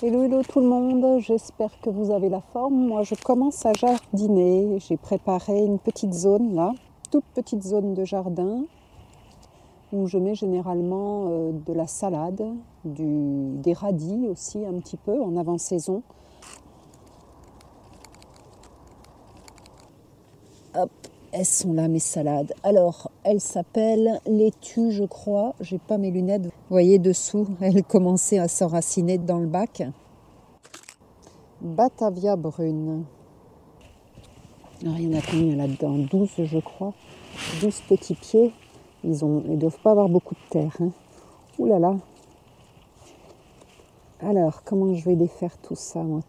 Hello, hello tout le monde, j'espère que vous avez la forme. Moi je commence à jardiner, j'ai préparé une petite zone là, toute petite zone de jardin où je mets généralement de la salade, des radis aussi un petit peu en avant-saison. Hop, elles sont là mes salades. Alors elles s'appellent laitue je crois, j'ai pas mes lunettes. Vous voyez dessous, elles commençaient à s'enraciner dans le bac. Batavia brune. Alors, il y en a combien là-dedans? 12 je crois. 12 petits pieds. Ils ne doivent pas avoir beaucoup de terre. Hein. Ouh là là. Alors, comment je vais défaire tout ça moi?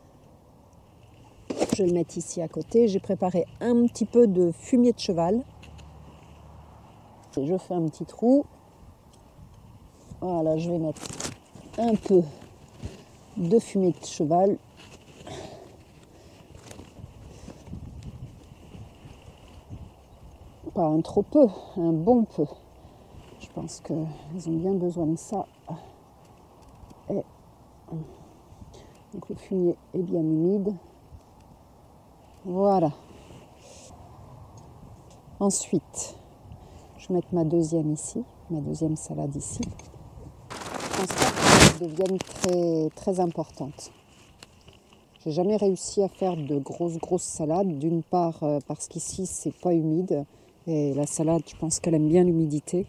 Je vais le mettre ici à côté. J'ai préparé un petit peu de fumier de cheval. Et je fais un petit trou. Voilà, je vais mettre un peu de fumier de cheval. Pas un trop peu, un bon peu. Je pense qu'ils ont bien besoin de ça. Et donc le fumier est bien humide. Voilà. Ensuite, je vais mettre ma deuxième ici, ma deuxième salade ici. Je pense pas qu'elle devienne très, très importante. J'ai jamais réussi à faire de grosses salades. D'une part parce qu'ici c'est pas humide et la salade, je pense qu'elle aime bien l'humidité.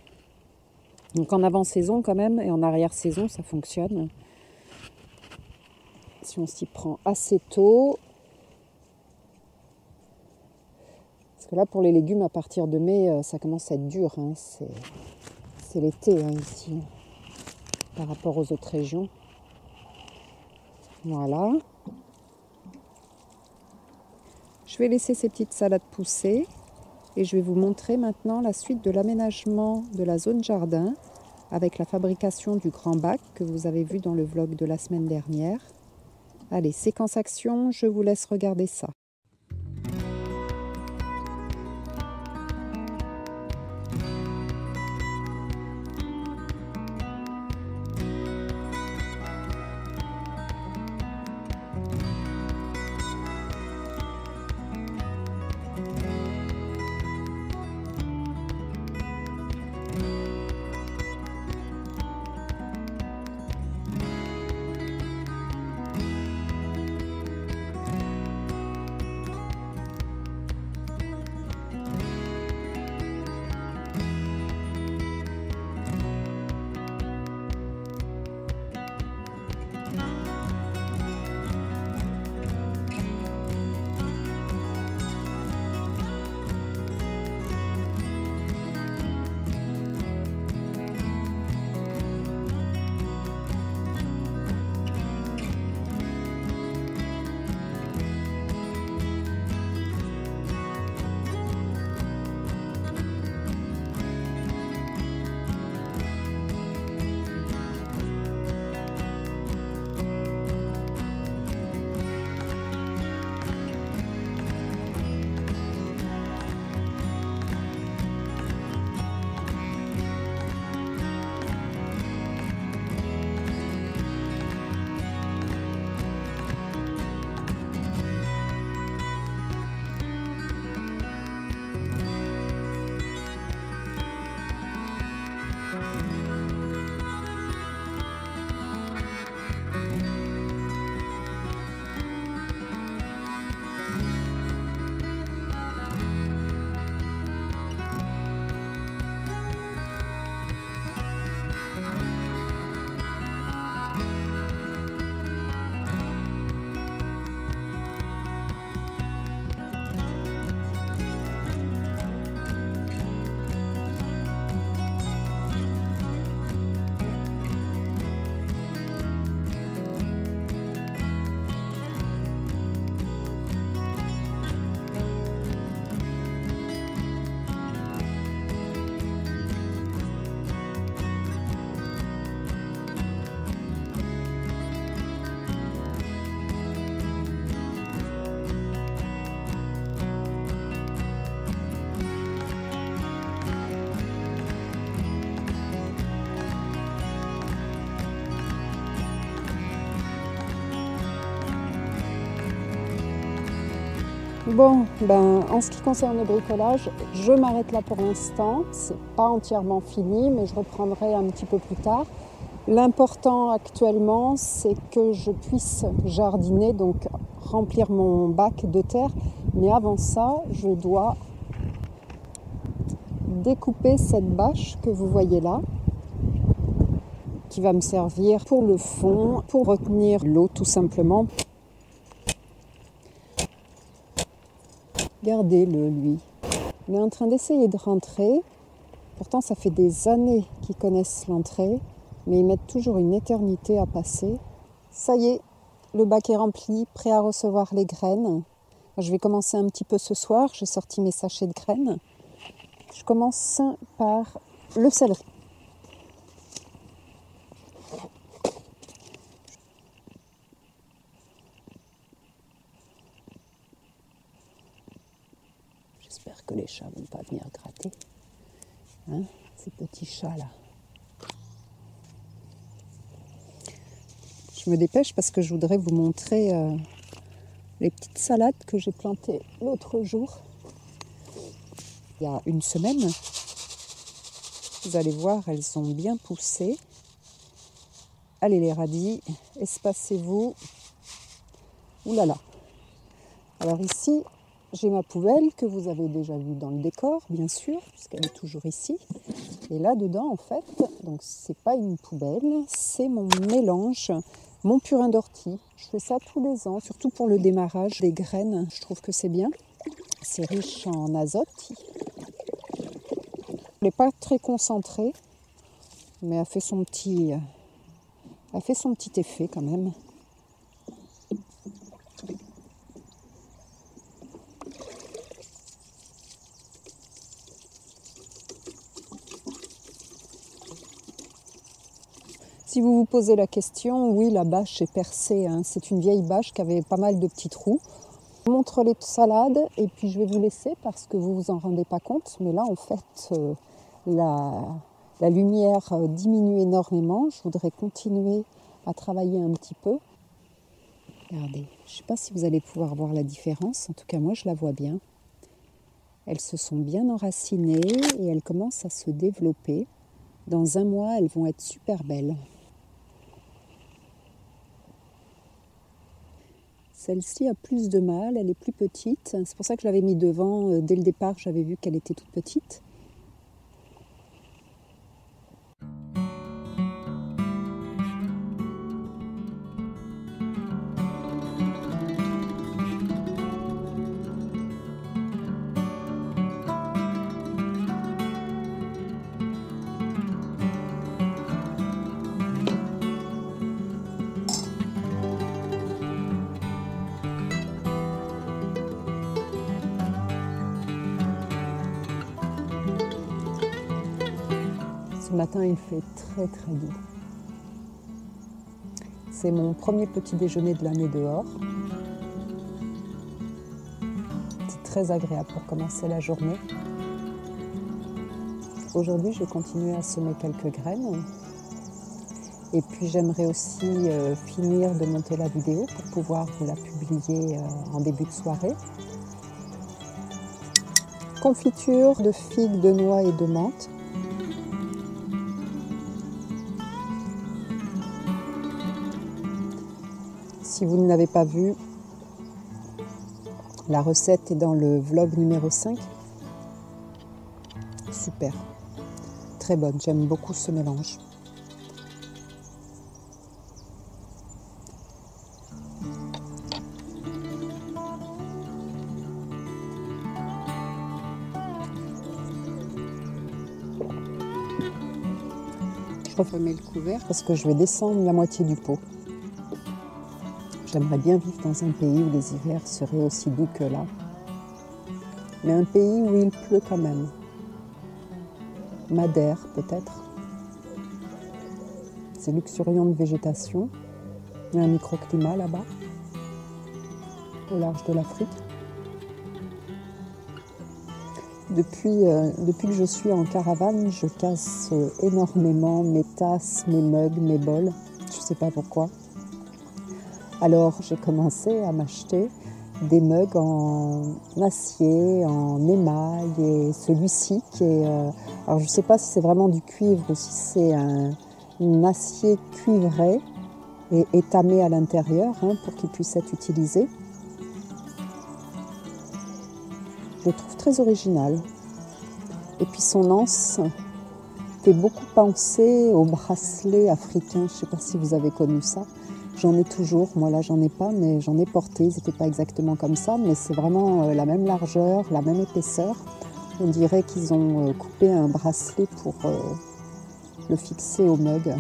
Donc en avant-saison quand même et en arrière-saison ça fonctionne. Si on s'y prend assez tôt. Parce que là pour les légumes à partir de mai ça commence à être dur. Hein. C'est l'été hein, ici par rapport aux autres régions. Voilà. Je vais laisser ces petites salades pousser et je vais vous montrer maintenant la suite de l'aménagement de la zone jardin avec la fabrication du grand bac que vous avez vu dans le vlog de la semaine dernière. Allez, séquence action, je vous laisse regarder ça. Bon, en ce qui concerne le bricolage, je m'arrête là pour l'instant. C'est pas entièrement fini, mais je reprendrai un petit peu plus tard. L'important actuellement, c'est que je puisse jardiner, donc remplir mon bac de terre. Mais avant ça, je dois découper cette bâche que vous voyez là, qui va me servir pour le fond, pour retenir l'eau tout simplement. Regardez-le, lui. Il est en train d'essayer de rentrer. Pourtant, ça fait des années qu'ils connaissent l'entrée, mais ils mettent toujours une éternité à passer. Ça y est, le bac est rempli, prêt à recevoir les graines. Je vais commencer un petit peu ce soir. J'ai sorti mes sachets de graines. Je commence par le céleri. J'espère que les chats ne vont pas venir gratter. Hein, ces petits chats-là. Je me dépêche parce que je voudrais vous montrer les petites salades que j'ai plantées l'autre jour. Il y a une semaine. Vous allez voir, elles ont bien poussé. Allez les radis, espacez-vous. Ouh là là. Alors ici, j'ai ma poubelle que vous avez déjà vue dans le décor, bien sûr, puisqu'elle est toujours ici. Et là dedans, en fait, donc c'est pas une poubelle, c'est mon mélange, mon purin d'ortie. Je fais ça tous les ans, surtout pour le démarrage des graines. Je trouve que c'est bien. C'est riche en azote. Elle n'est pas très concentrée, mais elle fait son petit effet quand même. Si vous vous posez la question, oui, la bâche est percée. Hein. C'est une vieille bâche qui avait pas mal de petits trous. Je vous montre les salades et puis je vais vous laisser parce que vous vous en rendez pas compte. Mais là, en fait, la lumière diminue énormément. Je voudrais continuer à travailler un petit peu. Regardez, je ne sais pas si vous allez pouvoir voir la différence. En tout cas, moi, je la vois bien. Elles se sont bien enracinées et elles commencent à se développer. Dans un mois, elles vont être super belles. Celle-ci a plus de mal, elle est plus petite. C'est pour ça que je l'avais mis devant. Dès le départ, j'avais vu qu'elle était toute petite. Ce matin, il fait très très doux. C'est mon premier petit déjeuner de l'année dehors. C'est très agréable pour commencer la journée. Aujourd'hui, je vais continuer à semer quelques graines. Et puis j'aimerais aussi finir de monter la vidéo pour pouvoir vous la publier en début de soirée. Confiture de figues, de noix et de menthe. Si vous ne l'avez pas vu, la recette est dans le vlog numéro 5. Super, très bonne, j'aime beaucoup ce mélange. Je refais le couvercle parce que je vais descendre la moitié du pot. J'aimerais bien vivre dans un pays où les hivers seraient aussi doux que là. Mais un pays où il pleut quand même. Madère peut-être. C'est luxuriant de végétation. Il y a un microclimat là-bas, au large de l'Afrique. Depuis que je suis en caravane, je casse énormément mes tasses, mes mugs, mes bols. Je ne sais pas pourquoi. Alors j'ai commencé à m'acheter des mugs en acier, en émail, et celui-ci qui est... alors je ne sais pas si c'est vraiment du cuivre ou si c'est un acier cuivré et étamé à l'intérieur pour qu'il puisse être utilisé. Je le trouve très original. Et puis son anse fait beaucoup penser au bracelet africain. Je ne sais pas si vous avez connu ça. J'en ai toujours. Moi là, j'en ai pas, mais j'en ai porté. Ils n'étaient pas exactement comme ça, mais c'est vraiment la même largeur, la même épaisseur. On dirait qu'ils ont coupé un bracelet pour le fixer au mug.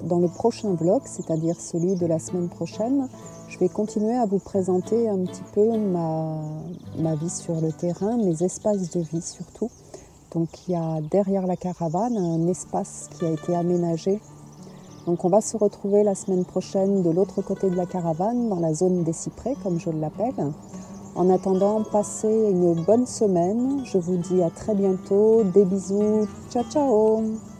Dans le prochain vlog, c'est-à-dire celui de la semaine prochaine, je vais continuer à vous présenter un petit peu ma vie sur le terrain, mes espaces de vie surtout. Donc il y a derrière la caravane un espace qui a été aménagé. Donc on va se retrouver la semaine prochaine de l'autre côté de la caravane, dans la zone des cyprès, comme je l'appelle. En attendant, passez une bonne semaine. Je vous dis à très bientôt. Des bisous. Ciao, ciao!